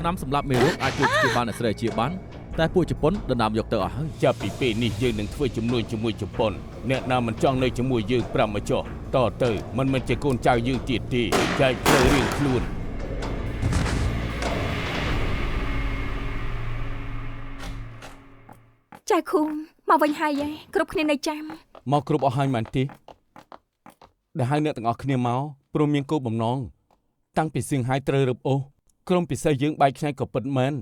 ថ្នាំសម្រាប់មេរោគអាចជួយព្យាបាលអ្នកស្រីជាបានតែពួកជប៉ុនដណ្ដើមយកទៅអស់ហើយចាប់ពីពេលនេះយើងនឹងធ្វើជំនួញជាមួយជប៉ុនអ្នកណាមិនចង់នៅជាមួយយើងប្រាប់មកចុះតទៅមិនមែនជាកូនចៅយើងទៀតទេចែកផ្លូវរៀងខ្លួនចៅឃុំមកវិញហើយគ្រប់គ្នានៅចាំមកគ្រប់អស់ហើយមែនទេដែលហៅអ្នកទាំងអស់គ្នាមកព្រមមានគោលបំណងតាំងពីសៀងហៃត្រូវរឹបអូសក្រុមពិសេសយើងបែកខ្ញែកក៏ពិតមែន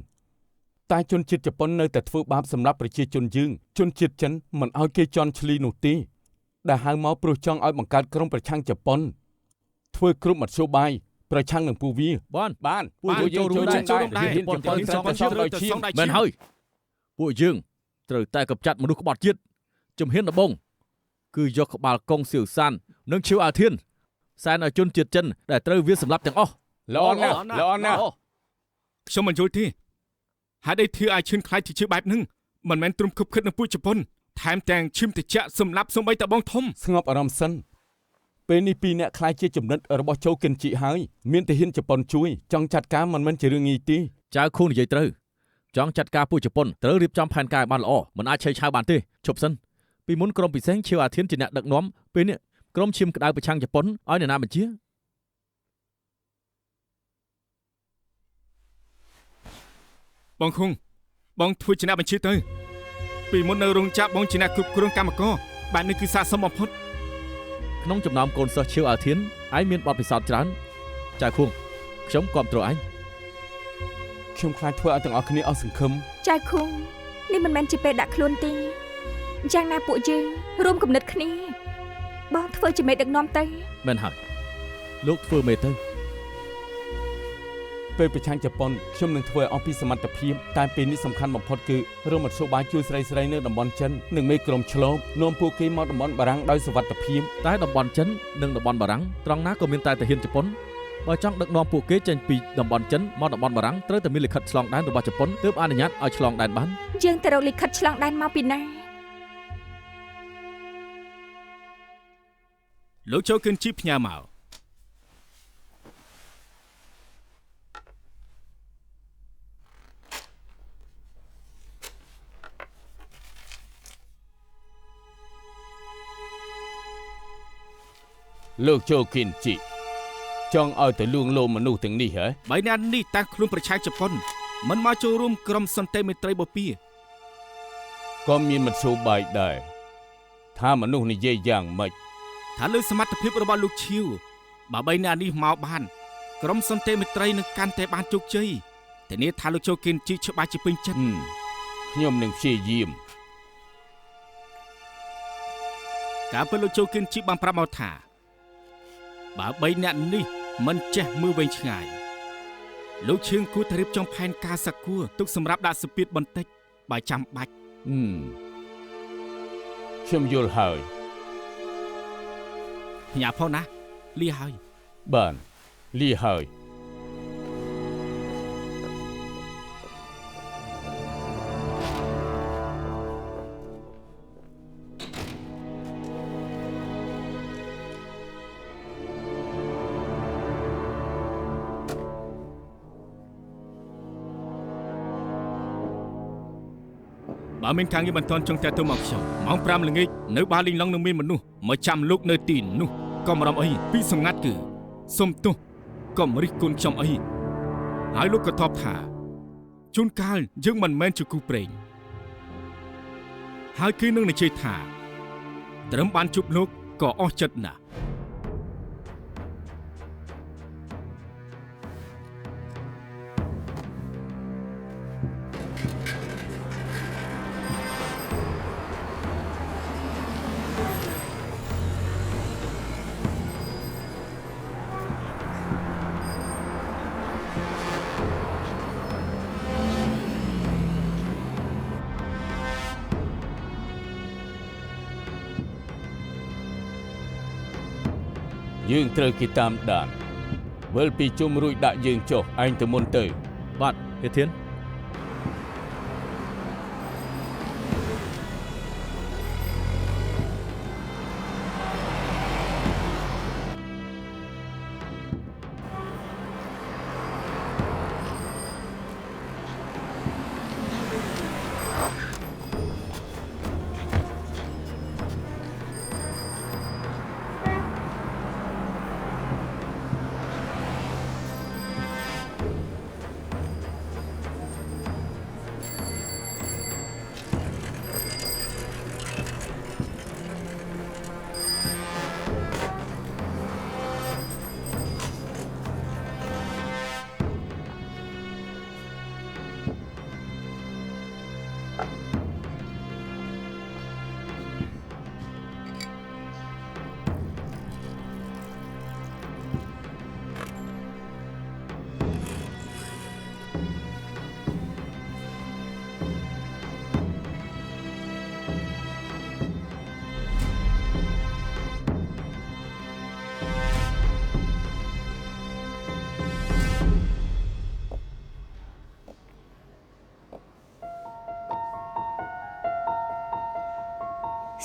តែជនជាតិជប៉ុននៅតែធ្វើបាបសម្រាប់ប្រជាជនយើងជនជាតិចិនមិនឲ្យគេជន់ឈ្លីនោះទេដែលហៅមកព្រោះចង់ឲ្យបង្កើតក្រុមប្រឆាំងជប៉ុនធ្វើគ្រប់មធ្យោបាយប្រឆាំងនឹងពួកវាបានពួកយើងចូលរួមដែរជប៉ុនត្រូវសងដោយឈាមមែនហើយពួកយើងត្រូវតែកម្ចាត់មនុស្សក្បត់ជាតិជំហានដំបូងគឺយកក្បាលកុងសៀវសាននិងឈៀវអាធៀនសែនឲ្យជនជាតិចិនដែលត្រូវវាសម្លាប់ទាំងអស់ល្អណាស់ខ្ញុំមិនយល់ទេហេតុអីធ្វើឲ្យឈឿនខ្លាចជាជឿបែបហ្នឹងមិនមែនទ្រង់ខឹបខិតនឹងពួកជប៉ុនថែមទាំងឈឹមតិចសម្លាប់សំបីតបងធំស្ងប់អារម្មណ៍សិនពេលនេះពីរអ្នកខ្លាចជាចំណិតរបស់ជូកិនជីហើយមានទាហានជប៉ុនជួយចង់ចាត់ការមិនមែនជារឿងងាយទេចៅខួននិយាយត្រូវចង់ចាត់ការពួកជប៉ុនត្រូវរៀបចំផែនការឲ្យបានល្អមិនអាចឆេវឆាវបានទេឈប់សិនពីមុនក្រុមពិសេសឈៀវអាធៀនជាអ្នកដឹកនាំពេលនេះក្រុមឈាមក្តៅប្រឆាំងជប៉ុនឲ្យអ្នកណាបញ្ជាបងខុងបងធ្វើជាអ្នកបញ្ជាទៅពីមុននៅរោងចក្របងជាអ្នកគ្រប់គ្រងកម្មករបែបនេះគឺស័ក្តិសមបំផុតក្នុងចំណោមកូនសិស្សឈៀវអាធៀនឯងមានបទពិសោធន៍ច្រើនចៅខួងខ្ញុំគាំទ្រឯងខ្ញុំខ្លាចធ្វើឲ្យទាំងអស់គ្នាអស់សង្ឃឹមចៅឃុំនេះមិនមែនជាពេលដាក់ខ្លួនទេយ៉ាងណាពួកយើងរួមគំនិតគ្នាបងធ្វើជាមេដឹកនាំទៅមែនហើយលោកធ្វើមេទៅពេលប្រឆាំងជប៉ុនខ្ញុំនឹងធ្វើឲ្យអស់ពីសមត្ថភាពតែពេលនេះសំខាន់បំផុតគឺរមមធ្យោបាយជួយស្រីនៅតំបន់ចិននិងមេក្រុមឆ្លងនាំពួកគេមកតំបន់បារាំងដោយសុវត្ថិភាពតែតំបន់ចិននិងតំបន់បារាំងត្រង់ណាក៏មានតែទាហានជប៉ុនបើចង់ដឹកនាំពួកគេចេញពីតំបន់ចិនមកតំបន់បារាំងត្រូវតែមានលិខិតឆ្លងដែនរបស់ជប៉ុនទើបអនុញ្ញាតឲ្យឆ្លងដែនបានយើងទៅរកលិខិតឆ្លងដែនមកពីណាលោកជូកិនជីផ្ញើមកលោកជូកិនជីចង់ឲ្យទៅលួងលោមមនុស្សទាំងនេះហ៎បើអ្នកនេះតាំងខ្លួនប្រឆាំងជប៉ុនមិនមកចូលរួមក្រុមសន្តិមេត្រីបូព៌ាក៏មានមធ្យោបាយដែរថាមនុស្សនិយាយយ៉ាងម៉េចថាលើសមត្ថភាពរបស់លោកឈៀវបើបីអ្នកនេះមកបានក្រុមសន្តិមេត្រីនឹងកាន់តែបានជោគជ័យតែនេះថាលោកជូកិនជីច្បាស់ជាពេញចិត្តខ្ញុំនឹងព្យាយាមកាលពេលលោកជូកិនជីបានប្រាប់មកថាបើបីអ្នកនេះមិនចេះមើលវែងឆ្ងាយលោកឈៀងគួរតែរៀបចំផែនការសាគួរទុកសម្រាប់ដាក់សម្ពាធបន្តិចបើចាំបាច់ខ្ញុំយល់ហើយញ៉ាផងណាលាហើយបានលាហើយបើមានការងារបន្ទាន់ចង់តែទៅមកខ្ញុំម៉ោង5ល្ងាចនៅបាលីងឡុងនឹងមានមនុស្សមកចាំលោកនៅទីនោះកុំរំអីពីសម្ងាត់គឺសុំទោសកុំរិះគន់ខ្ញុំអីហើយលោកក៏តបថាជួនកាលយើងមិនមែនជាគូព្រេងហើយគឺនឹងនិយាយថាត្រឹមបានជួបលោកក៏អស់ចិត្តណាស់យើងត្រូវគេតាមដានវិលពីជុំរួចដាក់យើងចុះឯងទៅមុនទៅបាទហេធាន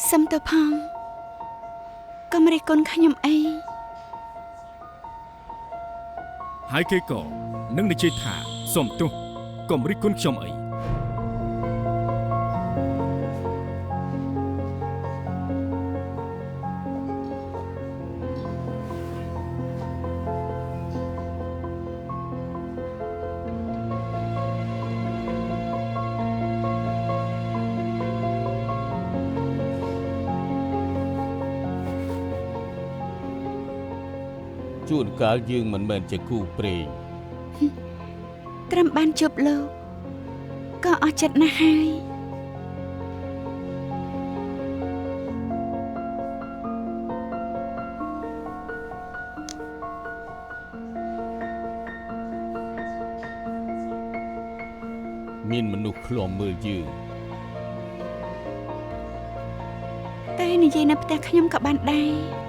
សុំទៅផងកុំរិះគន់ខ្ញុំអី ហើយគេក៏នឹងនិយាយថាសុំទោសកុំរិះគន់ខ្ញុំអី ជួនកាលយើងមិនមែនជាគូព្រេង ត្រឹមបានជួបលោកក៏អស់ចិត្តណាស់ហើយ មានមនុស្សឃ្លាំមើលយើង តែនិយាយនៅផ្ទះខ្ញុំក៏បានដែរ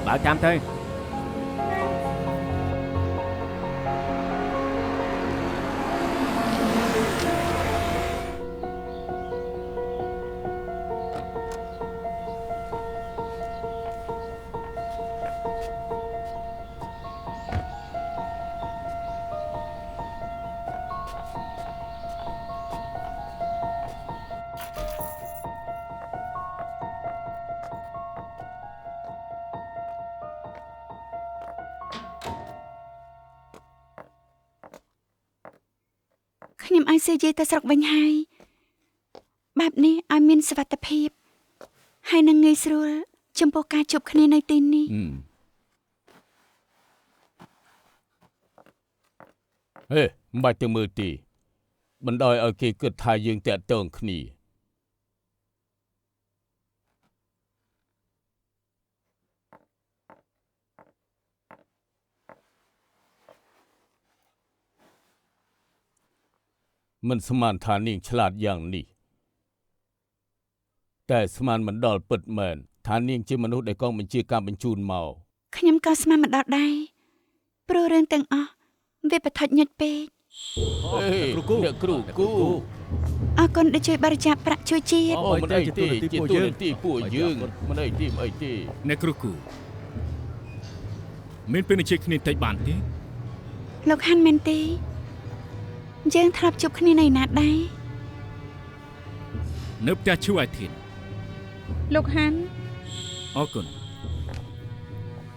បើចាំទៅ ខ្ញុំឲ្យសេយាយទៅស្រុកវិញហើយបែបនេះឲ្យមានសុវត្ថិភាពហើយនឹងងាយស្រួលចំពោះការជួបគ្នានៅទីនេះ ហេមិនបាច់ទៅមើលទេបណ្ដោយឲ្យគេគិតថាយើងតាក់ទងគ្នាមិនស្មានថានាងឆ្លាតយ៉ាងនេះតែស្មានមិនដល់ពិតមែនថានាងជាមនុស្សដែលកងបញ្ជាការបញ្ជូនមក ខ្ញុំក៏ស្មានមិនដល់ដែរព្រោះរឿងទាំងអស់វាបថុចញឹកពេក អ្នកគ្រូគូ អរគុណដែលជួយបរិច្ចាគប្រាក់ជួយជាតិ អូមិនអីទេជាទូនាទីពួកយើងមិនអីទេមិនអីទេ អ្នកគ្រូគូមានពេលនិយាយគ្នាតិចបានទេ លោកហាន់មែនទេយើងធ្លាប់ជួបគ្នានៅណាដែរ នៅផ្ទះឈូអាធាន លោកហាន់ អរគុណ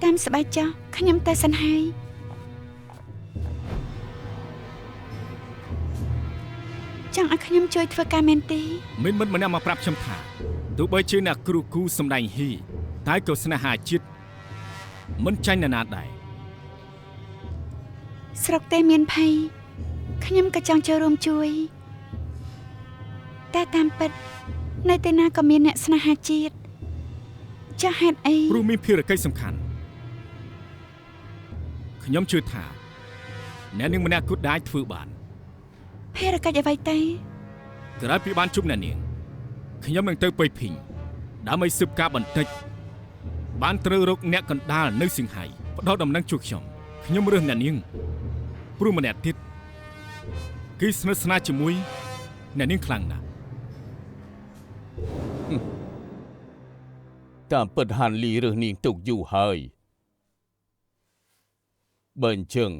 តាមស្បែកចុះខ្ញុំទៅសិនហើយចង់ឲ្យខ្ញុំជួយធ្វើការមែនទេ មានមិត្តម្នាក់មកប្រាប់ខ្ញុំថាទោះបីជាអ្នកគ្រូគូសំដែងហ៊ីតែក៏ស្នេហាជាតិមិនចាញ់នរណាដែរ ស្រុកទេមានភ័យខ្ញុំក៏ចង់ចូលរួមជួយតែតាមពិតនៅទីណាក៏មានអ្នកស្នេហាជាតិចាស់ហេតុអី ព្រោះមានភារកិច្ចសំខាន់ខ្ញុំជឿថាអ្នកនាងម្នាក់គត់អាចធ្វើបាន ភារកិច្ចអ្វីទេ ក្រោយពីបានជួបអ្នកនាងខ្ញុំនឹងទៅប៉ៃភីងដើម្បីស៊ើបការបន្តិចបានត្រូវរកអ្នកកណ្ដាលនៅសៀងហៃផ្ដោតដំណឹងជួខ្ញុំរើសអ្នកនាងព្រោះម្នាក់ទៀតគឺស្និទ្ធស្នាលជាមួយអ្នកនាងខ្លាំងណាស់ តាមពិតហាន់លីរើសនាងទុកយូរហើយបើអញ្ចឹង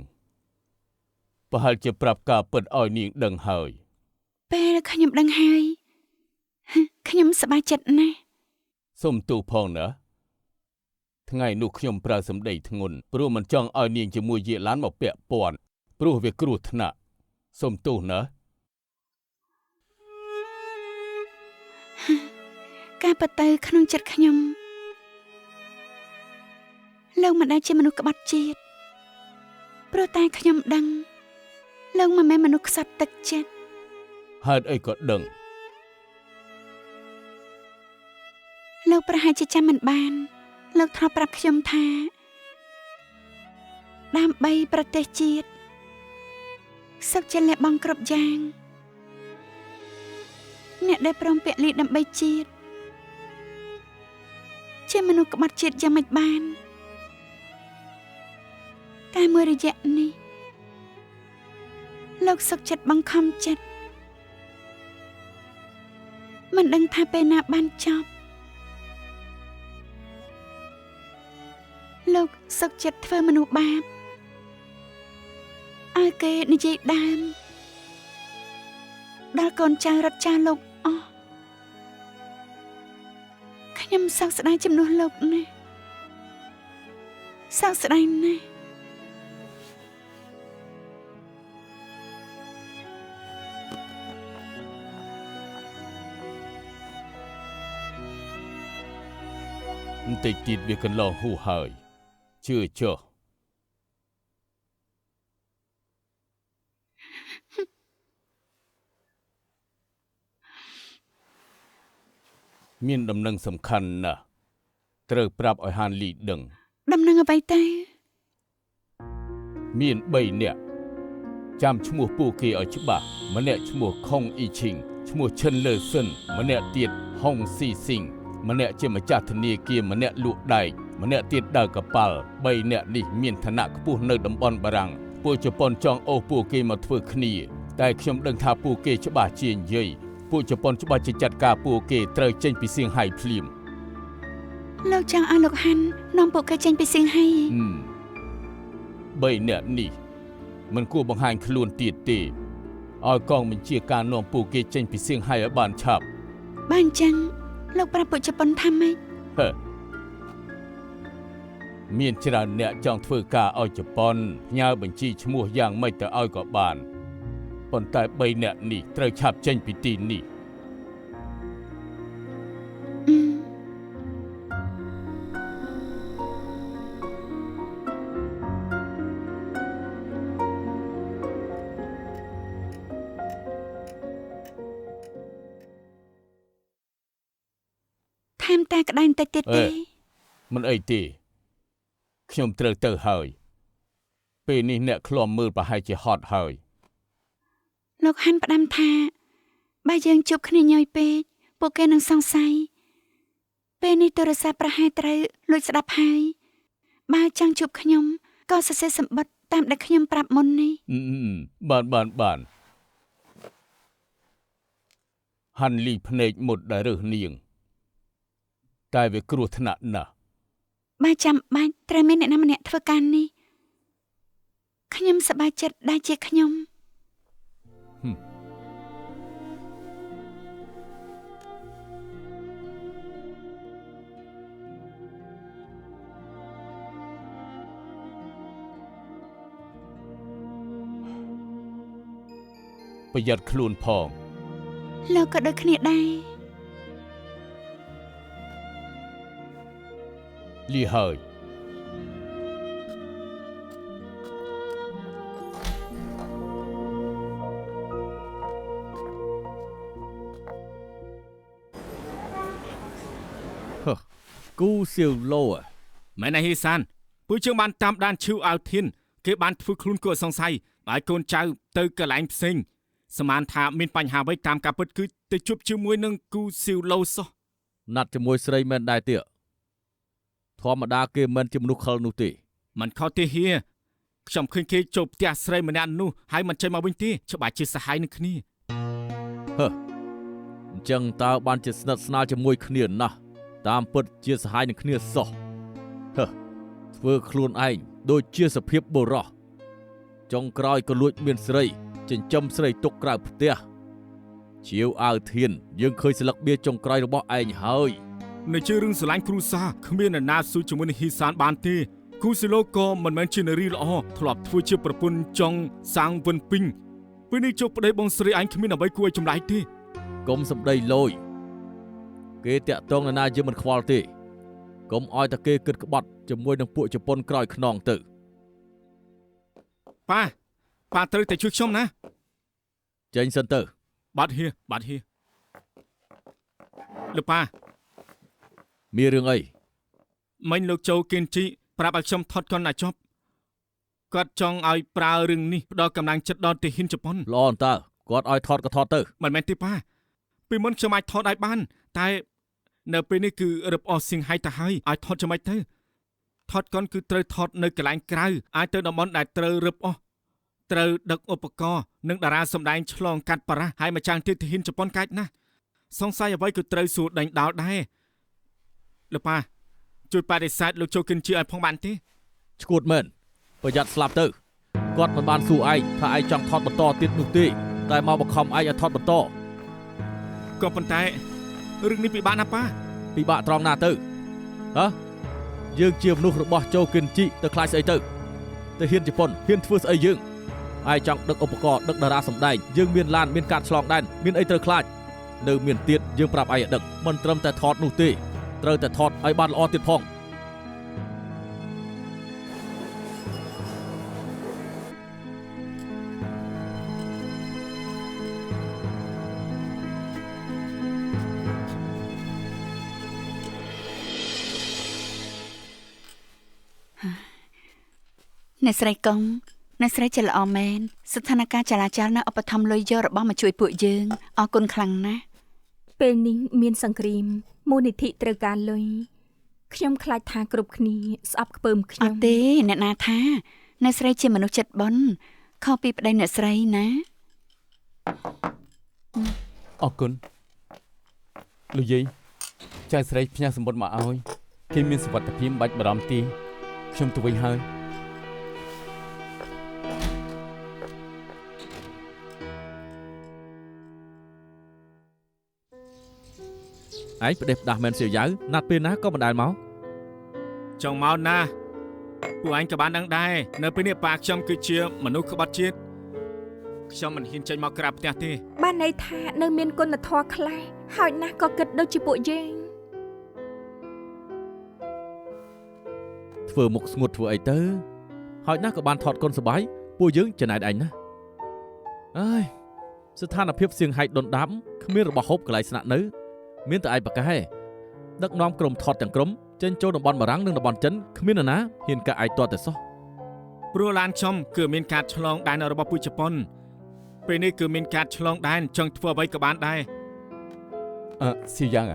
ប្រហែលជាប្រាប់ការពិតឲ្យនាងដឹងហើយ ពេលខ្ញុំដឹងហើយខ្ញុំសប្បាយចិត្តណាស់ សុំទោសផងណាថ្ងៃនោះខ្ញុំប្រើសម្ដីធ្ងន់ព្រោះមិនចង់ឲ្យនាងជាមួយយាយឡានមកពាក់ព័ន្ធព្រោះវាគ្រោះថ្នាក់សុំទោសណា ការពិតទៅក្នុងចិត្តខ្ញុំលោកមិនដែលជាមនុស្សក្បត់ជាតិព្រោះតែខ្ញុំដឹងលោកមិនមែនមនុស្សខ្សត់ទឹកចិត្ត ហេតុអីក៏ដឹង លោកប្រហែលជាចាំមិនបានលោកធ្លាប់ប្រាប់ខ្ញុំថាដើម្បីប្រទេសជាតិសុខចិត្តលះបង់គ្រប់យ៉ាងអ្នកដែលព្រមពលីដើម្បីជាតិជាមនុស្សក្បត់ជាតិយ៉ាងម៉េចបានតែមួយរយៈនេះលោកសុខចិត្តបង្ខំចិត្តមិនដឹងថាពេលណាបានចប់លោកសុខចិត្តធ្វើមនុស្សបាបឲ្យគេនិយាយដើមដល់កូនចៅរត់ចាស់លោកអស់ខ្ញុំសោកស្ដាយចំនួនលោកណាស់សោកស្ដាយណាស់បន្តិចទៀតវាកន្លងហួសហើយជឿចុះមានដំណឹងសំខាន់ណាស់ត្រូវប្រាប់ឲ្យហានលីដឹងដំណឹងអ្វីទៅមាន3នាក់ចាំឈ្មោះពួកគេឲ្យច្បាស់ម្នាក់ឈ្មោះខុងអ៊ីឈីងឈ្មោះឈិនលើស៊ិនម្នាក់ទៀតហុងស៊ីស៊ីងម្នាក់ជាម្ចាស់ធនាគារម្នាក់លក់ដែកម្នាក់ទៀតដើរកប៉ាល់3នាក់នេះមានឋានៈខ្ពស់នៅតំបន់បារាំងពួកជប៉ុនចង់អូសពួកគេមកធ្វើគ្នាតែខ្ញុំដឹងថាពួកគេច្បាស់ជានិយាយពួកជប៉ុនច្បាស់ជាចាត់ការពួកគេត្រូវចេញពីសៀងហៃភ្លាមលោកចង់ឲ្យលោកហាន់នាំពួកគេចេញពីសៀងហៃ3នាក់នេះមិនគួរបង្ហាញខ្លួនទៀតទេឲ្យកងបញ្ជាការនាំពួកគេចេញពីសៀងហៃឲ្យបានឆាប់បើអញ្ចឹងលោកប្រាប់ពួកជប៉ុនថាម៉េចមានច្រើនអ្នកចង់ធ្វើការឲ្យជប៉ុនផ្ញើបញ្ជីឈ្មោះយ៉ាងម៉េចទៅឲ្យក៏បានប៉ុន្តែ3នាក់នេះត្រូវឆាប់ចេញពីទីនេះថែមតែក្តៅបន្តិចទៀតទេមិនអីទេខ្ញុំត្រូវទៅហើយពេលនេះអ្នកឃ្លាំមើលប្រហែលជាហត់ហើយលោកហាន់ផ្ដាំថាបើយើងជួបគ្នាញយពេកពួកគេនឹងសង្ស័យពេលនេះទូរស័ព្ទប្រហែលត្រូវលួចស្ដាប់ហើយបើចង់ជួបខ្ញុំក៏សរសេរសម្បត្តិតាមដែលខ្ញុំប្រាប់មុននេះបានហាន់លីភ្នែកមុតដែលរើសនាងតែវាគ្រោះថ្នាក់ណាស់បើចាំបាច់ត្រូវមានអ្នកណាម្នាក់ធ្វើការនេះខ្ញុំសប្បាយចិត្តដែលជាខ្ញុំប្រយ័ត្នខ្លួនផងលោកក៏ដូចគ្នាដែរលីហើយគូសៀវឡូមែនហើយហ៊ីសានពួកយើងបានតាមដានឈឺអាវធានគេបានធ្វើខ្លួនគួរសង្ស័យឲ្យកូនចៅទៅកន្លែងផ្សេងសមានថាមានបញ្ហាអ្វីតាមការពិតគឺទៅជួបជាមួយនឹងគូសៀវឡូសោះណាត់ជាមួយស្រីមែនដែរទៀតធម្មតាគេមិនជាមនុស្សខលនោះទេមិនខុសទេហៀខ្ញុំឃើញគេចូលផ្ទះស្រីម្នាក់នោះហើយមិនចេញមកវិញទេច្បាស់ជាសហាយនឹងគ្នាអញ្ចឹងតើបានជាស្និទ្ធស្នាលជាមួយគ្នាណាស់តាមពិតជាសហាយនឹងគ្នាសោះធ្វើខ្លួនឯងដូចជាសភាពបុរសចុងក្រោយក៏លួចមានស្រីចិញ្ចឹមស្រីទុកក្រៅផ្ទះជាវអាវធានយើងឃើញស្លឹកបៀចុងក្រោយរបស់ឯងហើយនៅជារឿងស្រឡាញ់គ្រូសាគ្មាននរណាស៊ូជាមួយនឹងហ៊ីសានបានទេគូស៊ីឡូក៏មិនមែនជានារីល្អធ្លាប់ធ្វើជាប្រពន្ធចង់សាងវិនពីងពេលនេះជោគប្តីបងស្រីឯងគ្មានអ្វីគួរឲ្យចម្លែកទេកុំសម្ដីលយគេតាក់ទងនរណាយើងមិនខ្វល់ទេកុំឲ្យតែគេគិតក្បត់ជាមួយនឹងពួកជប៉ុនក្រោយខ្នងទៅប៉ាត្រូវតែជួយខ្ញុំណាចេញសិនទៅបាត់ហៀលោកប៉ា មានរឿងអី មិញលោកโจគិនជីប្រាប់ឲ្យខ្ញុំថត់កុនណាចប់គាត់ចង់ឲ្យប្រើរឿងនេះផ្ដល់កម្លាំងចិត្តដល់ទាហានជប៉ុន ល្អអន្តើគាត់ឲ្យថតក៏ថតទៅ មិនមែនទេប៉ាពីមុនខ្ញុំអាចថតឲ្យបានតែនៅពេលនេះគឺរឹបអស់សៀងហៃទៅហើយឲ្យថតចាំមិនទៅថតកុនគឺត្រូវថតនៅកន្លែងក្រៅអាចទៅតំបន់ដែលត្រូវរឹបអស់ត្រូវដឹកឧបករណ៍និងតារាសម្ដែងឆ្លងកាត់បារាសហើយម្ចាស់ទាហានជប៉ុនកាច់ណាស់សង្ស័យអ្វីក៏ត្រូវសួរដេញដោលដែរលោកប៉ាជួយបដិសេធលោកโจគិនជីឲ្យផងបានទេ ឈួតមែនប្រយ័ត្នស្លាប់ទៅគាត់មិនបានសួរឯងថាឯងចង់ថតបន្តទៀតនោះទេតែមកបង្ខំឯងឲ្យថតបន្ត ក៏ប៉ុន្តែរឿងនេះពិបាកណាស់ប៉ា ពិបាកត្រង់ណាទៅហ៎យើងជាមនុស្សរបស់โจគិនជីទៅខ្លាចស្អីទៅហ៊ានជប៉ុនហ៊ានធ្វើស្អីយើងឯងចង់ដឹកឧបករណ៍ដឹកតារាសម្ដែងយើងមានឡានមានកាតឆ្លងដែនមានអីត្រូវខ្លាចនៅមានទៀតយើងប្រាប់ឯងឲ្យដឹកមិនត្រឹមតែថតនោះទេត្រូវតែថតឲ្យបានល្អទៀតផង អ្នកស្រីកុងអ្នកស្រីជាល្អមែនស្ថានភាពចរាចរណ៍នៅឧបត្ថម្ភលុយយករបស់មកជួយពួកយើងអរគុណខ្លាំងណាស់ ពេលនេះមានសង្គ្រាមមូលនិធិត្រូវការលុយខ្ញុំខ្លាចថាគ្រប់គ្នាស្អប់ខ្ពើមខ្ញ អ ុំ ត់ទេអ្នកណាថាអ្នកស្រីជាមនុស្សចិត្តបុណ្យខុសពីប្តីអ្នកស្រីណា អរគុណលោកយាយចៅស្រីផ្ញើសម្បត្តិមកឲ្យគេមានសុវត្ថិភាពបាច់បារម្ភទេខ្ញុំទៅវិញហើយ ឯងផ្ដេសផ្ដាស់មែនសៀវយ៉ាវណាត់ពេលណាក៏មិនដែលមក ចង់មកណាពួកឯងក៏បានដឹងដែរនៅពេលនេះប៉ាខ្ញុំគឺជាមនុស្សក្បត់ជាតិខ្ញុំមិនហ៊ានចេញមកក្រៅផ្ទះទេ បានន័យថានៅមានគុណធម៌ខ្លះហើយណាស់ក៏គិតដូចជាពួកយើង ធ្វើមុខស្ងួតធ្វើអីទៅហើយណាស់ក៏បានថតកុនសបាយពួកយើងចំណែកឯងណាអើយស្ថានភាពសៀងហៃដុនដាំគ្មានរបស់ហូបកន្លែងស្នាក់នៅមានតែឯងប្រកែដឹកនាំក្រុមថតទាំងក្រុមចេញចូលតំបន់បារាំងនិងតំបន់ចិនគ្មាននរណាហ៊ានកាក់ឯងទាត់តែសោះ ព្រោះឡានខ្ញុំគឺមានការឆ្លងដែនរបស់ពួកជប៉ុនពេលនេះគឺមានការឆ្លងដែនចង់ធ្វើអ្វីក៏បានដែរ សៀវយ៉ាង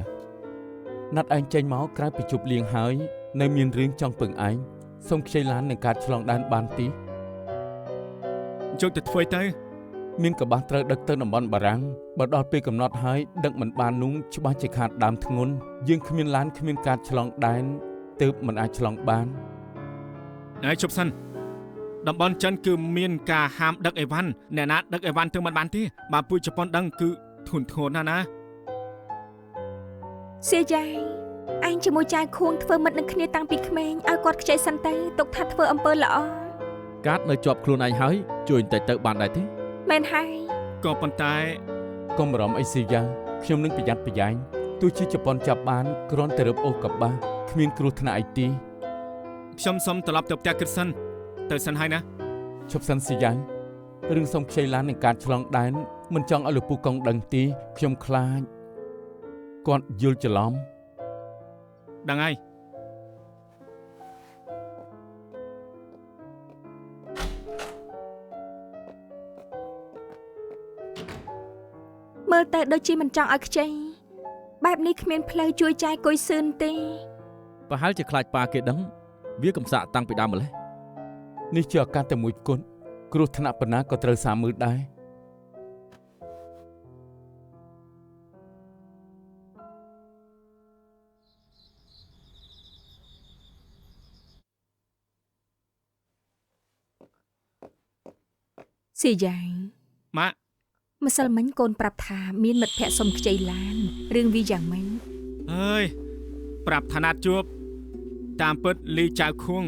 ណាត់ឯងចេញមកក្រៅពីជប់លៀងហើយនៅមានរឿងចង់ពឹងឯងសូមខ្ចីឡាននឹងការឆ្លងដែនបានទី យកទៅធ្វើទៅ មានកបាស់ត្រូវដឹកទៅតំបន់បារាំងបើដល់ពេលកំណត់ហើយដឹកមិនបាននោះច្បាស់ជាខាតដើមធ្ងន់យើងគ្មានឡានគ្មានការឆ្លងដែនទើបមិនអាចឆ្លងបាន ហើយជប់សិនតំបន់ចិនគឺមានការហាមដឹកអីវ៉ាន់អ្នកណាដឹកអីវ៉ាន់ទៅមិនបានទេបើពួកជប៉ុនដឹងគឺធន់ធ្ងរណាស់ណា សៀយ៉ាយឯងជាមួយចៅខួងធ្វើមិត្តនឹងគ្នាតាំងពីក្មេងឲ្យគាត់ខ្ចីសិនទៅទុកថាធ្វើអំពើល្អ កាតនៅជាប់ខ្លួនឯងហើយជួយបន្តិចទៅបានដែរទេ មែនហើយ ក៏ប៉ុន្តែ កុំបារម្ភអីសៀវយ៉ាងខ្ញុំនឹងប្រយ័ត្នប្រយែងទោះជាជប៉ុនចាប់បានគ្រាន់តែរឹបអូសកបាស់គ្មានគ្រោះថ្នាក់អីទេ ខ្ញុំសុំត្រឡប់ទៅផ្ទះគិតសិនទៅសិនហើយណា ឈប់សិនសៀវយ៉ាងរឿងសុំខ្ចីឡាននឹងការឆ្លងដែនមិនចង់ឲ្យលោកពូកុងដឹងទេខ្ញុំខ្លាចគាត់យល់ច្រឡំ ដឹងហើយ មើលទៅដូចជាមិនចង់ឲ្យខ្ចីបែបនេះគ្មានផ្លូវជួយចាយគុយសឿនទេ ប្រហែលជាខ្លាចប៉ាគេដឹងវាកំសាកតាំងពីដើមម្លេះ នេះជាឱកាសតែមួយគត់គ្រោះថ្នាក់ប៉ុណ្ណាក៏ត្រូវសាមើលដែរ សៀយ៉ាយ ម៉ាក់ ម្សិលមិញកូនប្រាប់ថាមានមិត្តភក្តិសុំខ្ចីឡានរឿងវាយ៉ាងម៉េច អើយប្រាប់ឋានៈជួបតាមពិតលីចៅខួង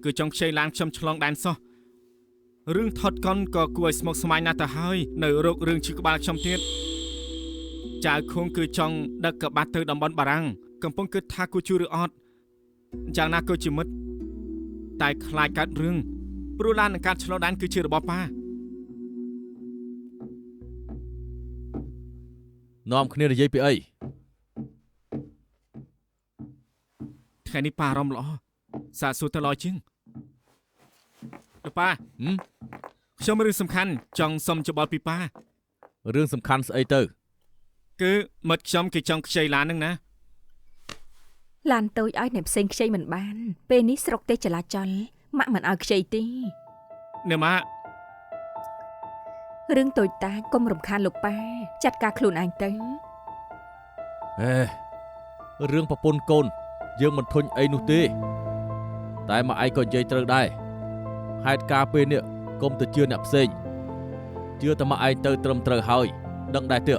គឺចង់ខ្ចីឡានខ្ញុំឆ្លងដែនសោះរឿងថត់កុនក៏គួរឲ្យស្មុគស្មាញណាស់ទៅហើយនៅរោគរឿងឈឺក្បាលខ្ញុំទៀតចៅខួងគឺចង់ដឹកកបាត់ទៅតំបន់បារាំងកំពុងគិតថាគួរជួយឬអត់យ៉ាងណាក៏ជាមិត្តតែខ្លាចកើតរឿងព្រោះឡាននឹងការឆ្លងដែនគឺជារបស់ប៉ា នាំគ្នានិយាយពីអី ថ្ងៃនេះប៉ាអារម្មណ៍ល្អសាកសួរទៅល្អជាងលោកប៉ាខ្ញុំរឿងសំខាន់ចង់សុំច្បល់ពីប៉ា រឿងសំខាន់ស្អីទៅ គឺមិត្តខ្ញុំគេចង់ខ្ចីឡានហ្នឹងណា ឡានតូចឲ្យអ្នកផ្សេងខ្ចីមិនបានពេលនេះស្រុកទេសចលាចលម៉ាក់មិនឲ្យខ្ចីទេ អ្នកម៉ាក់ រឿងតូចតាចកុំរំខានលោកប៉ាចាត់ការខ្លួនឯងទៅ រឿងប្រពន្ធកូនយើងមិនធុញអីនោះទេតែមកឯងក៏និយាយត្រូវដែរហេតុការពេលនេះកុំទៅជឿអ្នកផ្សេងជឿតែមកឯងទៅត្រឹមត្រូវហើយដឹងដែរទេ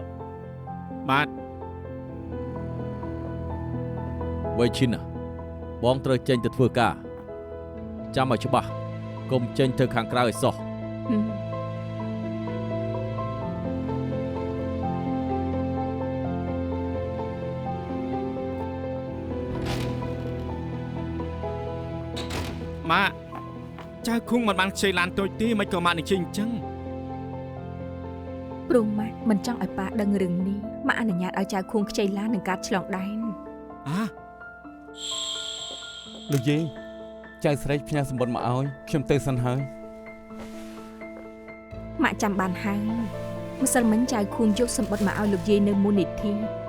បាទ វៃឈិនបងត្រូវចេញទៅធ្វើការចាំឲ្យច្បាស់កុំចេញទៅខាងក្រៅឲ្យសោះ ម៉ាក់ចៅឃុងមិនបានខ្ចីឡានតូចទេមិនក៏ម៉ាក់និយាយអញ្ចឹង ព្រោះម៉ាក់មិនចង់ឲ្យប៉ាដឹងរឿងនេះម៉ាក់អនុញ្ញាតឲ្យចៅខួងខ្ចីឡាននឹងការឆ្លងដែន លោកយាយចៅស្រីផ្ញើសម្បត្តិមកឲ្យខ្ញុំទៅសិនហើយ ម៉ាក់ចាំបានហើយម្សិលមិញចៅខួងយកសម្បត្តិមកឲ្យលោកយាយនៅមូលនិធិ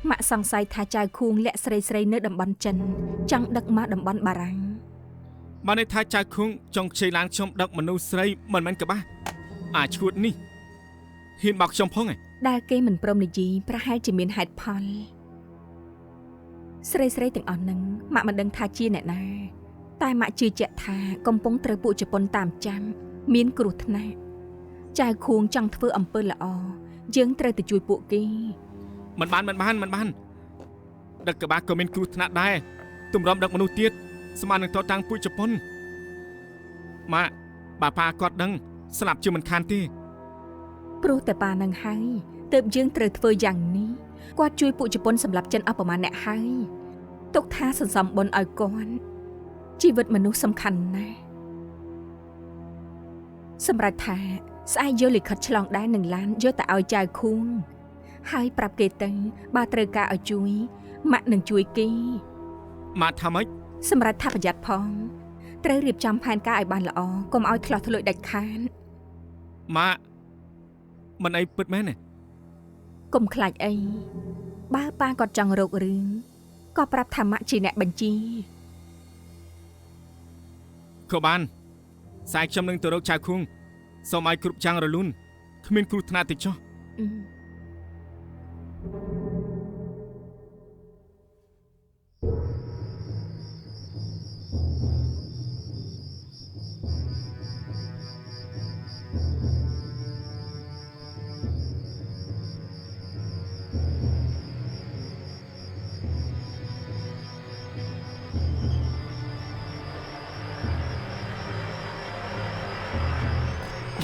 ម៉ាក់សង្ស័យថាចៅខួងលាក់ស្រីនៅតំបន់ចិនចង់ដឹកមកតំបន់បារាំង បានន័យថាចៅឃុងចង់ខ្ចីឡានខ្ញុំដឹកមនុស្សស្រីមិនមែនក្បាស់ឈួតនេះហ៊ានបោកខ្ញុំផងឯង ដែលគេមិនព្រមនិយាយប្រហែលជាមានហេតុផលស្រីទាំងអស់ហ្នឹងម៉ាក់មិនដឹងថាជាអ្នកណាតែម៉ាក់ជឿជាក់ថាកំពុងត្រូវពួកជប៉ុនតាមចាំមានគ្រោះថ្នាក់ចៅខួងចង់ធ្វើអំពើល្អយើងត្រូវទៅជួយពួកគេ មិនបានដឹកក្បាស់ក៏មានគ្រោះថ្នាក់ដែរទម្រាំដឹកមនុស្សទៀតស្មើនឹងតតាំងពួកជប៉ុនម៉ាក់បើប៉ាគាត់ដឹងស្លាប់ជាមិនខានទេ ព្រោះតែប៉ានឹងហើយទើបយើងត្រូវធ្វើយ៉ាងនេះគាត់ជួយពួកជប៉ុនសម្រាប់ចិនអស់ប្រមាណអ្នកហើយទុកថាសន្សំបុណ្យឲ្យគាត់ជីវិតមនុស្សសំខាន់ណាស់សម្រាប់ថាស្អែកយកលិខិតឆ្លងដែននឹងឡានយកទៅឲ្យចៅខួងហើយប្រាប់គេទៅបើត្រូវការឲ្យជួយម៉ាក់នឹងជួយគេ ម៉ាក់ថាម៉េច សម្រាប់ថាប្រយ័ត្នផងត្រូវរៀបចំផែនការឲ្យបានល្អកុំឲ្យឆ្លោះធ្លួចដាច់ខាត ម៉ាក់មិនអីពិតមែនទេ កុំខ្លាចអីបើប៉ាគាត់ចង់រករឿងក៏ប្រាប់ថាម៉ាក់ជាអ្នកបញ្ជា ក៏បានស្អែកខ្ញុំនឹងទៅរកចៅឃុងសូមឲ្យគ្រប់ចាំងរលូនគ្មានគ្រោះថ្នាក់ទេចុះ យ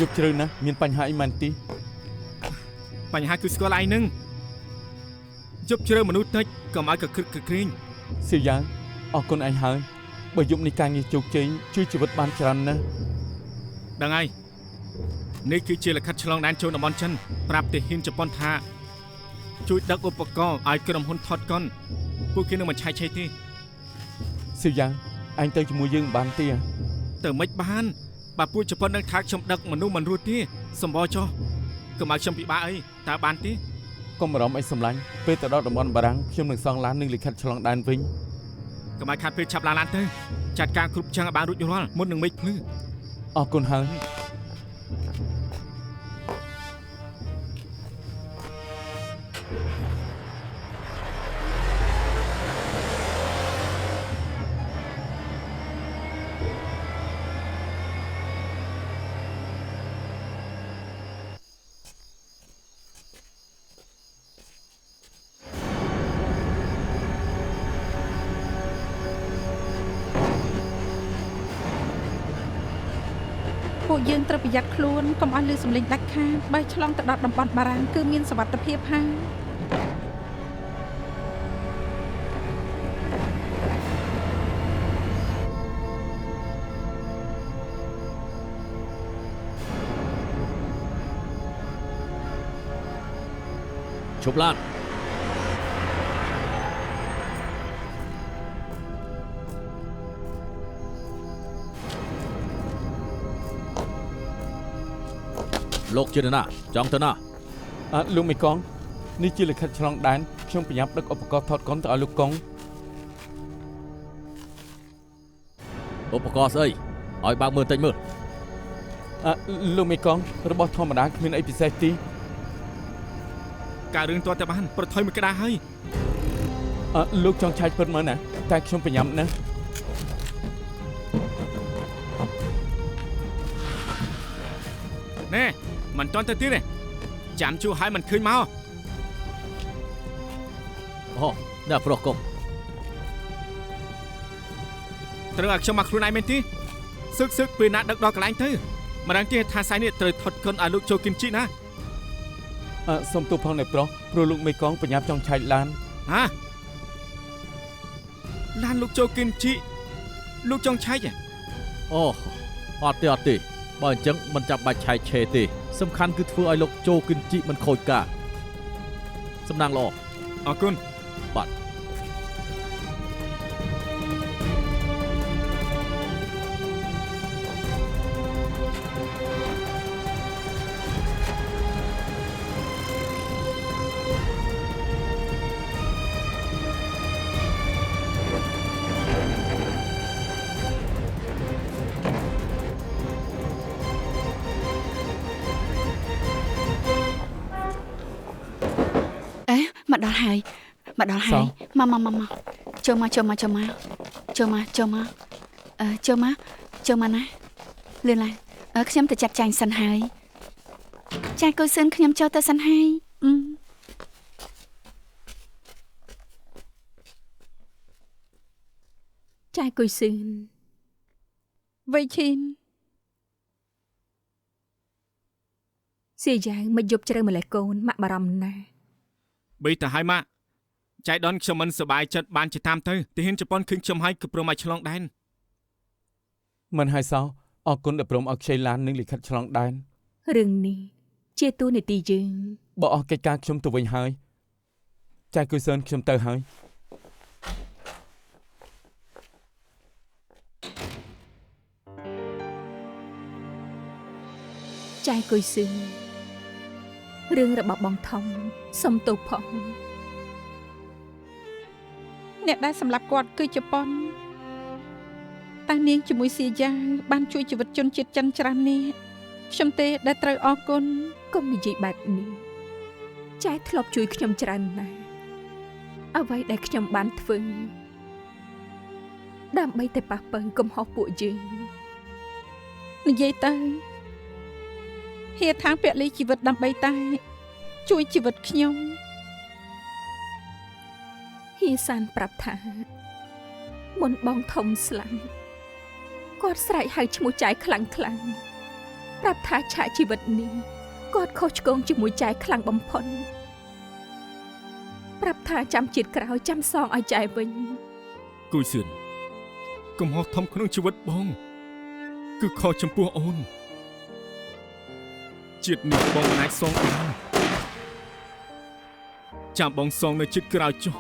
ប់ជ្រៅណាស់មានបញ្ហាអីមែនទេ បញ្ហាគឺស្គាល់ឯងនឹងយប់ជ្រៅមនុស្សតិចកុំឲ្យកក្រឹកក្រែង សៀវយ៉ាងអរគុណឯងហើយបើយប់នេះការងារជោគជ័យជួយជីវិតបានច្រើនណាស់ ដឹងហើយនេះគឺជាលិខិតឆ្លងដែនចូលតំបន់ចិនប្រាប់ទាហានជប៉ុនថាជួយដឹកឧបករណ៍ឲ្យក្រុមហ៊ុនថតកុនពួកគេនឹងមិនឆែកឆេរទេស ៀវយ៉ាងឯងទៅជាមួយយើងបានទេ ទៅមិនបានបើពួកជប៉ុននឹងថាខ្ញុំដឹកមនុស្សមិនរស់ទេសម្បោចុះកុំឲ្យខ្ញុំពិបាកអីតើបានទេ កុំបារម្ភអីសម្លាញ់ពេលទៅដល់តំបន់បារាំងខ្ញុំនឹងសងឡាននឹងលិខិតឆ្លងដែនវិញ កុំឲ្យខាត់ពេលឆាប់ឡានទៅចាត់ការគ្រប់ចឹងឲ្យបានរួចរាល់មុននឹងមេឃភ្លឺ អរគុណហើយ ពួកយើងត្រូវប្រយ័ត្នខ្លួនកុំឲ្យលឺសំឡេងដាច់ខាតបើឆ្លងទៅដល់តំបន់បារាំងគឺមានសុវត្ថិភាពហើយ ឈប់ឡានលោកជានរណាចង់ទៅណា លោកមេកងនេះជាលិខិតឆ្លងដែនខ្ញុំប្រញាប់ដឹកឧបករណ៍ថតកុនទៅឲ្យលោកកុង ឧបករណ៍ស្អីឲ្យបើកមើលតិចមើល លោកមេកងរបស់ធម្មតាគ្មានអីពិសេសទេ ការរឿងទាល់តែបានប្រថុយមួយក្តារហើយ លោកចង់ឆែកពិតមើលណាតែខ្ញុំប្រញាប់ណាស់ ណែមិនទាន់ទៅទៀតទេចាំជួឲ្យមិនឃើញមក អូអ្នកប្រុសកុំ ត្រូវឲ្យខ្ញុំមកខ្លួនឯងមែនទេសឹកពេលណាដឹកដល់កន្លែងទៅម្ដងទៀតថាសៃនេះត្រូវថត់កុនឲ្យលោកចូលគិនជីណា សុំទោសផងអ្នកប្រុសព្រោះលោកមេកងប្រញាប់ចង់ឆែកឡាន ហាឡានលោកចូលគិនជីលោកចង់ឆែកហ៎ អូអត់ទេបើអញ្ចឹងមិនចាំបាច់ឆែកឆេទេសំខាន់គឺធ្វើឲ្យលោកចូលគិនជីមិនខូចការសំណាងល្អ អរគុណ បាទ មកដល់ហើយមកចូលមកចូលមកណាលឿនឡើយខ្ញុំទៅចាត់ចែងសិនហើយចាយកុយសិនខ្ញុំចូលទៅសិនហើយ ចាយគុយស៊ឿន វៃឈីន សៀយ៉ាងមិនយប់ជ្រៅម្លេះកូនម៉ាក់បារម្ភណាស់ បីទៅហើយម៉ាក់ចៃដនខ្ញុំមិនសប្បាយចិត្តបានជាតាមទៅទីហ៊ានជប៉ុនឃើញខ្ញុំហើយក៏ព្រមឲ្យឆ្លងដែន មិនហើយសោះអរគុណដែលព្រមឲ្យខ្ចីឡាននិងលិខិតឆ្លងដែន រឿងនេះជាតួនាទីយើង បើអស់កិច្ចការខ្ញុំទៅវិញហើយចែកគូសឿនខ្ញុំទៅហើយ ចាយគុយស៊ឿនរឿងរបស់បងថងសុំទោសផង អ្នកដែលសម្លាប់គាត់គឺជប៉ុនតានាងជាមួយសៀយ៉ាបានជួយជីវិតជនជាតិចិនច្រើននេះខ្ញុំទេដែលត្រូវអរគុណ កុំនិយាយបែបនេះចាយធ្លាប់ជួយខ្ញុំច្រើនណាស់អ្វីដែលខ្ញុំបានធ្វើដើម្បីតែប៉ះប៉ូវកំហុសពួកយើង និយាយទៅហៀថាងពលីជីវិតដើម្បីតែជួយជីវិតខ្ញុំ ហ៊ីសានប្រាប់ថាមុនបងធំស្លាប់គាត់ស្រែកហៅឈ្មោះចាយខ្លាំងប្រាប់ថាឆាកជីវិតនេះគាត់ខុសឆ្គងជាមួយចាយខ្លាំងបំផុតប្រាប់ថាចាំជាតិក្រោយចាំសងឲ្យចាយវិញ គួយសឿនកំហុសធំក្នុងជីវិតបងគឺខុសចំពោះអូនជាតិនេះបងមិនអាចសងបានចាំបងសងនៅជាតិក្រោយចុះ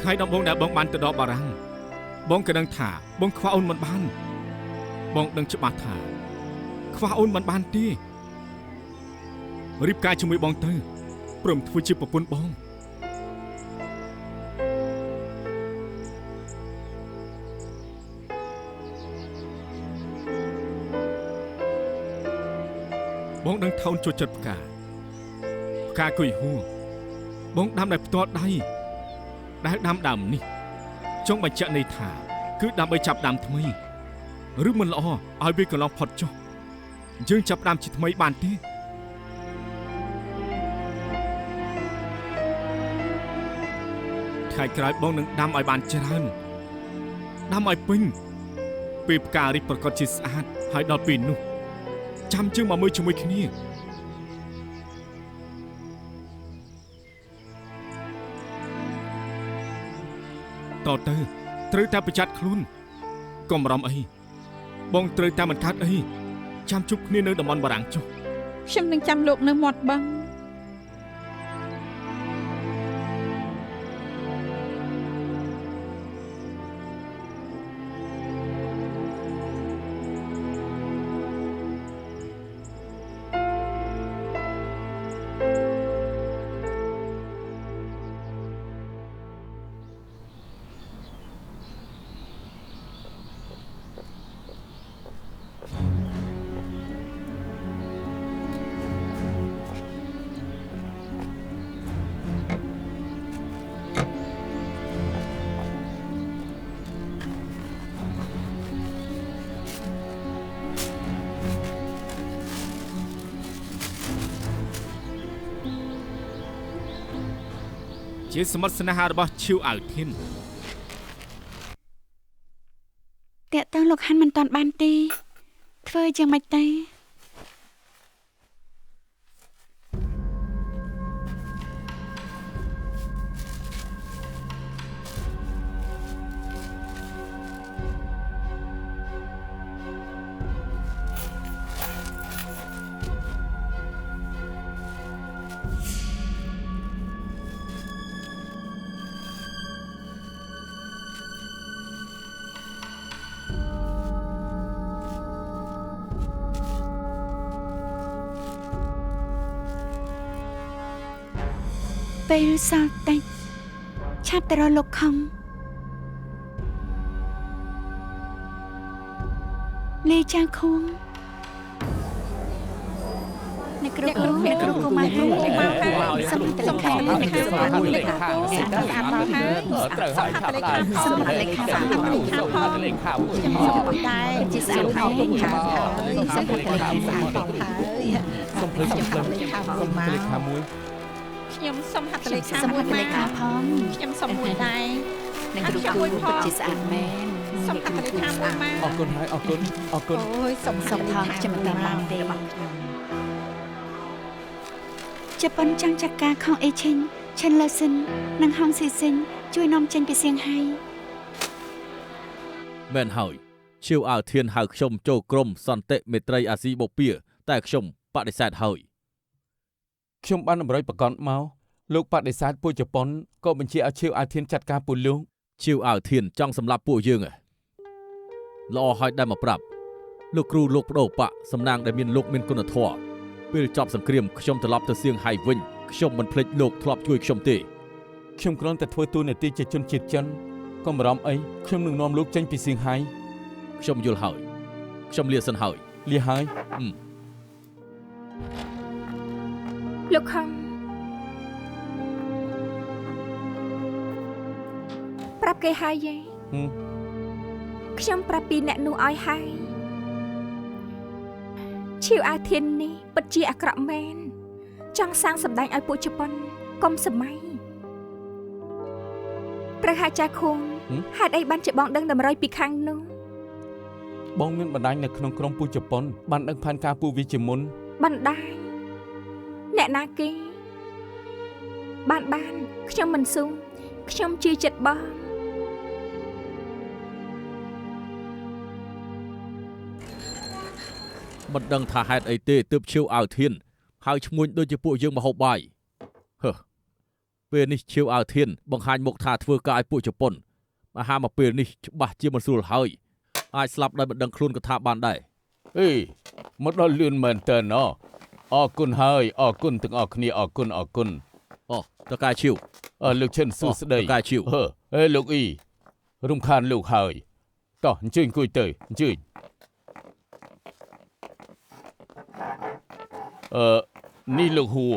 ថ្ងៃដំបូងដែលបងបានទៅដល់បារាំងបងក៏ដឹងថាបងខ្វះអូនមិនបានបងដឹងច្បាស់ថាខ្វះអូនមិនបានទេរៀបការជាមួយបងទៅព្រមធ្វើជាប្រពន្ធបងបងដឹងថោនចូលចិត្តផ្កាគុយហួរបងដាំដោយផ្ទាល់ដៃ ដែលដាំដើមនេះចង់បញ្ជាក់ន័យថាគឺដើម្បីចាប់ដើមថ្មីឬមិនល្អឲ្យវាកន្លងផុតចុះយើងចាប់ដើមជាថ្មីបានទេថ្ងៃក្រោយបងនឹងដាំឲ្យបានច្រើនដាំឲ្យពេញ ពេលផ្ការីកប្រកាសជាស្អាតហើយដល់ពេលនោះចាំជើងមកមើលជាមួយគ្នាតទៅត្រូវតែប្រយ័ត្នខ្លួនកុំបារម្ភអីបងត្រូវតែមិនខាត់អីចាំជួបគ្នានៅតំបន់បារាំងចុះ ខ្ញុំនឹងចាំលោកនៅមាត់បឹង ជាសមិទ្ធស្នេហារបស់ឈៀវអាវធាន តាក់តងលោកហាន់មិនតាន់បានទេធ្វើយ៉ាងម៉េចទៅ ពេលសល់តិចឆាប់ទៅរកលោកខំលេចាខួងអ្នកគ្រូកុមារហើយសំខាន់អ្នកគ្រូបានលេខាស្អាតដល់ហើយត្រូវហើយឆាប់ឡើងសំខាន់លេខាសំខាន់លេខាផងលេខាខ្ញុំមកតែជាស្អាតហើយលេខាហើយសំខាន់លេខាស្អាតដល់ហើយសំខាន់លេខាផងមកលេខាមួយ ខ្ញុំសុំហត្ថលេខា សំខាន់លេខាផង ខ្ញុំសុំមួយដែរ អ្នកគ្រូពិតជាស្អាតមែន សុំហត្ថលេខាមួយមក អរគុណហើយអរគុណអូយ សុំផងខ្ញុំមិនបានទេជប៉ុនចង់ចាត់ការខុសអេឈិនឈិនលើសិននិងហងស៊ីសិនជួយនាំចេញពីសៀងហៃ មែនហើយឈៀវអាវធានហៅខ្ញុំចូលក្រុមសន្តិមេត្រីអាស៊ីបូព៌ាតែខ្ញុំបដិសេធហើយ ខ្ញុំបានតម្រុយប្រកាសមកលោកបដិសេធពួកជប៉ុនក៏បញ្ជាឲ្យឈៀវអាវធានចាត់ការពលលោក ឈៀវអាវធានចង់សម្លាប់ពួកយើងល្អហើយដែលមកប្រាប់លោកគ្រូលោកបដូបៈសំណាងដែលមានលោកមានគុណធម៌ពេលចប់សង្គ្រាមខ្ញុំត្រឡប់ទៅសៀងហៃវិញខ្ញុំមិនភ្លេចលោកធ្លាប់ជួយខ្ញុំទេ ខ្ញុំគ្រាន់តែធ្វើតួនាទីជាជនជាតិចិន កុំបារម្ភអីខ្ញុំនឹងនាំលោកចេញពីសៀងហៃ ខ្ញុំយល់ហើយខ្ញុំលាសិនហើយ លាហើយ លោកខំប្រាប់គេហើយយេខ្ញុំប្រាប់ពីអ្នកនោះឲ្យហើយឈៀវអាធាននេះពិតជាអាក្រក់មែនចង់សាងសម្ដែងឲ្យពួកជប៉ុនកុំសម័យព្រះហាចាខុងហេតុអីបានជាបងដឹងតម្រុយពីខាងនោះ បងមានបណ្ដាញនៅក្នុងក្រុមពួកជប៉ុនបានដឹងផែនការពួកវាជាមុន បណ្ដាញអ្នកណាគេបានខ្ញុំមិនស៊ូខ្ញុំជឿចិត្តបង មិនដឹងថាហេតុអីទេទើបឈៀវអាវធានហើយឈ្មួញដូចជាពួកយើងមកហូបបាយពេលនេះឈៀវអាវធានបង្ហាញមុខថាធ្វើការឲ្យពួកជប៉ុនមហាមកពេលនេះច្បាស់ជាមិនស្រួលហើយអាចស្លាប់ដោយមិនដឹងខ្លួនក៏ថាបានដែរ អេមកដល់លឿនមែនតើណោះអរគុណហើយអរគុណទាំងអស់គ្នាអរគុណ អូតកែឈៀវ លោកឈិនសួស្ដី តកែឈៀវ ហេលោកអ៊ីរំខានលោកហើយតោះអញ្ជើញអង្គុយទៅអញ្ជើញនេះលោកហួរ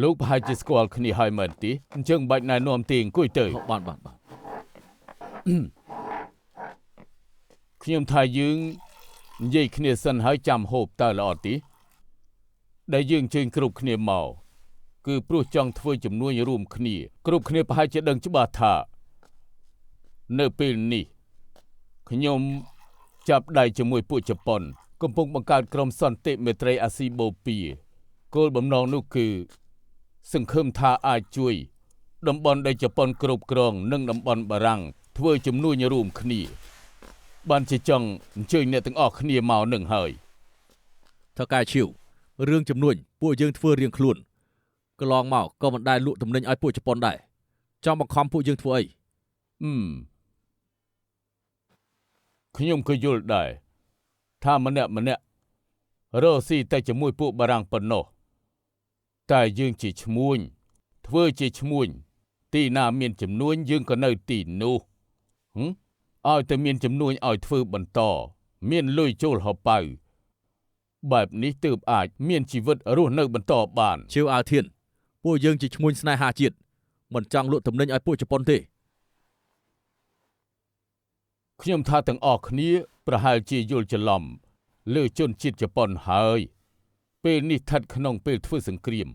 លោកប្រហែលជាស្គាល់គ្នាហើយមែនទេអញ្ចឹងបាច់ណែនាំទេអង្គុយទៅ បាន ខ្ញុំថាយើងនិយាយគ្នាសិនហើយចាំហូបតើល្អទេដែលយើងជើញគ្រប់គ្នាមកគឺព្រោះចង់ធ្វើជំនួញរួមគ្នាគ្រប់គ្នាប្រហែលជាដឹងច្បាស់ថានៅពេលនេះខ្ញុំ ចាប់ដៃជាមួយពួកជប៉ុនកំពុងបង្កើតក្រុមសន្តិមេត្រីអាស៊ីបូព៌ាគោលបំណងនោះគឺសង្ឃឹមថាអាចជួយតំបន់ដែលជប៉ុនគ្រប់គ្រងនិងតំបន់បារាំងធ្វើជំនួញរួមគ្នាបានជាចង់អញ្ជើញអ្នកទាំងអស់គ្នាមកនឹងហើយ ថៅកែឈៀវរឿងចំនួនពួកយើងធ្វើរៀងខ្លួនកន្លងមកក៏មិនដែលលក់ទំនិញឲ្យពួកជប៉ុនដែរចង់បង្ខំពួកយើងធ្វើអី ខ្ញុំក៏យល់ដែរថាម្នាក់រកស៊ីតែជាមួយពួកបារាំងប៉ុណ្ណោះតែយើងជាឈ្មួញធ្វើជាឈ្មួញទីណាមានចំនួនយើងក៏នៅទីនោះឲ្យតែមានចំនួនឲ្យធ្វើបន្តមានលុយចូលហោប៉ៅបែបនេះទើបអាចមានជីវិតរស់នៅបន្តបាន ឈៀវអាវធានពួកយើងជាឈ្មួញស្នេហាជាតិមិនចង់លក់ទំនិញឲ្យពួកជប៉ុនទេ ខ្ញុំថាទាំងអស់គ្នាប្រហែលជាយល់ច្រឡំលើជនជាតិជប៉ុនហើយពេលនេះស្ថិតក្នុងពេលធ្វើសង្គ្រាម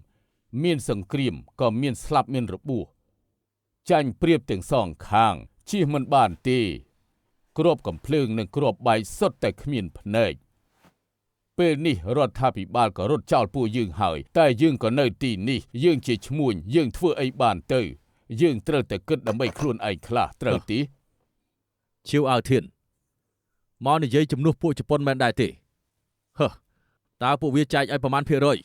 មានសង្គ្រាមក៏មានស្លាប់មានរបួសចាញ់ព្រៀបទាំងសងខាងជៀសមិនបានទេគ្រាប់កំភ្លើងនិងគ្រាប់បែកសុទ្ធតែគ្មានភ្នែកពេលនេះរដ្ឋាភិបាលក៏រត់ចោលពួកយើងហើយតែយើងក៏នៅទីនេះយើងជាឈ្មួញយើងធ្វើអីបានទៅយើងត្រូវតែគិតដើម្បីខ្លួនឯងខ្លះត្រូវទេ ឈៀវអាវធានមកនិយាយជំនួសពួកជប៉ុនមែនដែរទេហឺតើពួកវាចែកឲ្យប្រមាណភាគរយ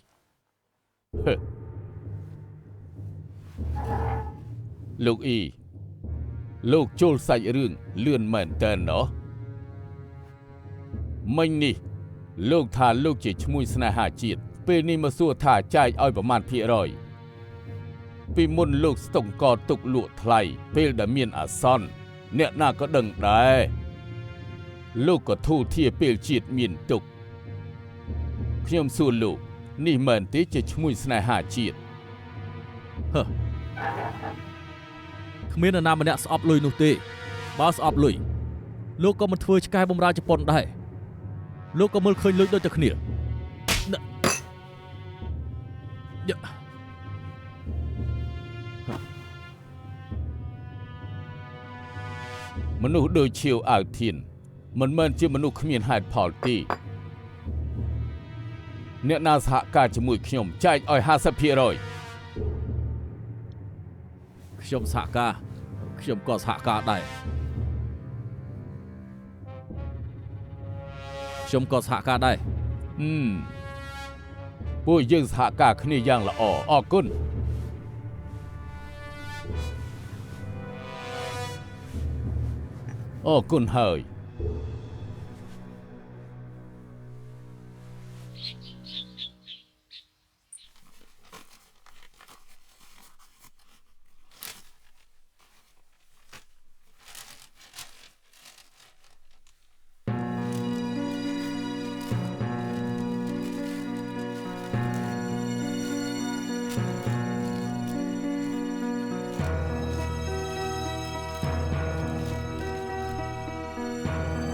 លោកអ៊ីលោកចូលសាច់រឿងលឿនមែនតើណោះមិញនេះលោកថាលោកជាឈ្មួញស្នេហាជាតិពេលនេះមកសួរថាចែកឲ្យប្រមាណភាគរយពីមុនលោកស្តុកកទុកលក់ថ្លៃពេលដែលមានអាសន្នអ្នកណាក៏ដឹងដែរលោកក៏ធូរធារពេលជាតិមានទុកខ្ញុំសួរលោកនេះមែនទេជាឈ្មួញស្នេហាជាតិ ហឺគ្មាននរណាម្នាក់ស្អប់លុយនោះទេបើស្អប់លុយលោកក៏មិនធ្វើឆ្កែបំរើជប៉ុនដែរលោកក៏មើលឃើញលុយដូចតែគ្នា មនុស្សដូចឈៀវអាវធានមិនមែនជាមនុស្សគ្មានហេតុផលទេអ្នកណាសហការជាមួយខ្ញុំចែកឲ្យ 50% ខ្ញុំសហការខ្ញុំក៏សហការដែរខ្ញុំក៏សហការដែរ ពួកយើងសហការគ្នាយ៉ាងល្អអរគុណអរគុណហើយ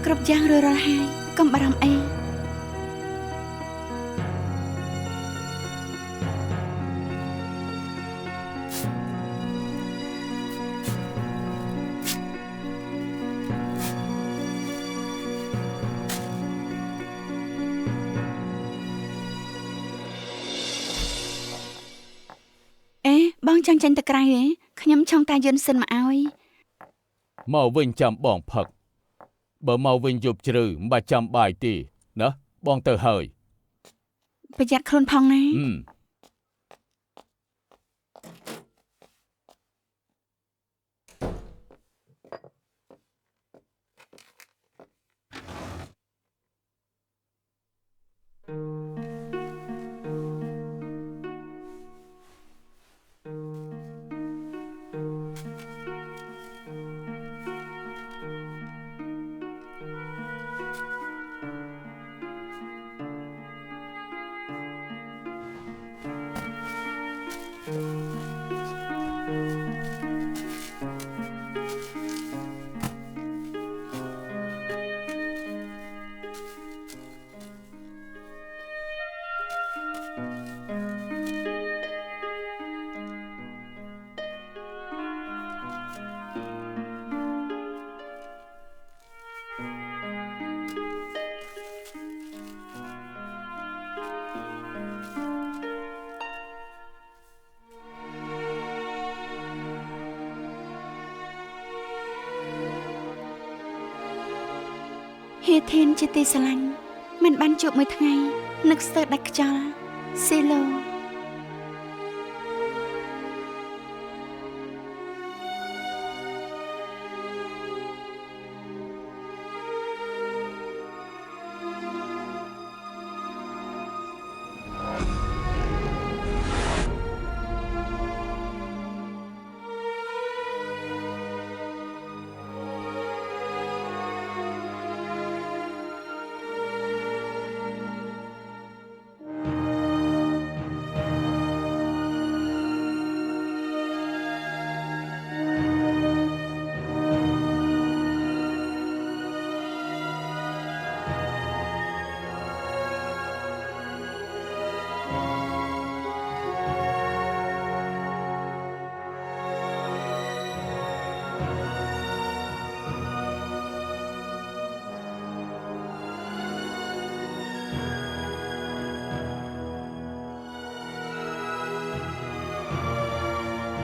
គ្រប់យ៉ាងរួចរាល់ហើយកុំបារម្ភអី បងចង់ចេញទៅក្រៅហ៎ខ្ញុំឆុងតាយន្តសិនមកឲ្យ មកវិញចាំបងផឹកបើមកវិញយប់ជ្រៅមិនបាច់ចាំបាយទេណាបងទៅហើយ ប្រយ័ត្នខ្លួនផងណា អ ហេធានជាទីស្រឡាញ់មិនបានជួបមួយថ្ងៃនឹកស្ទើរដាច់ខ្យល់ស៊ីឡូ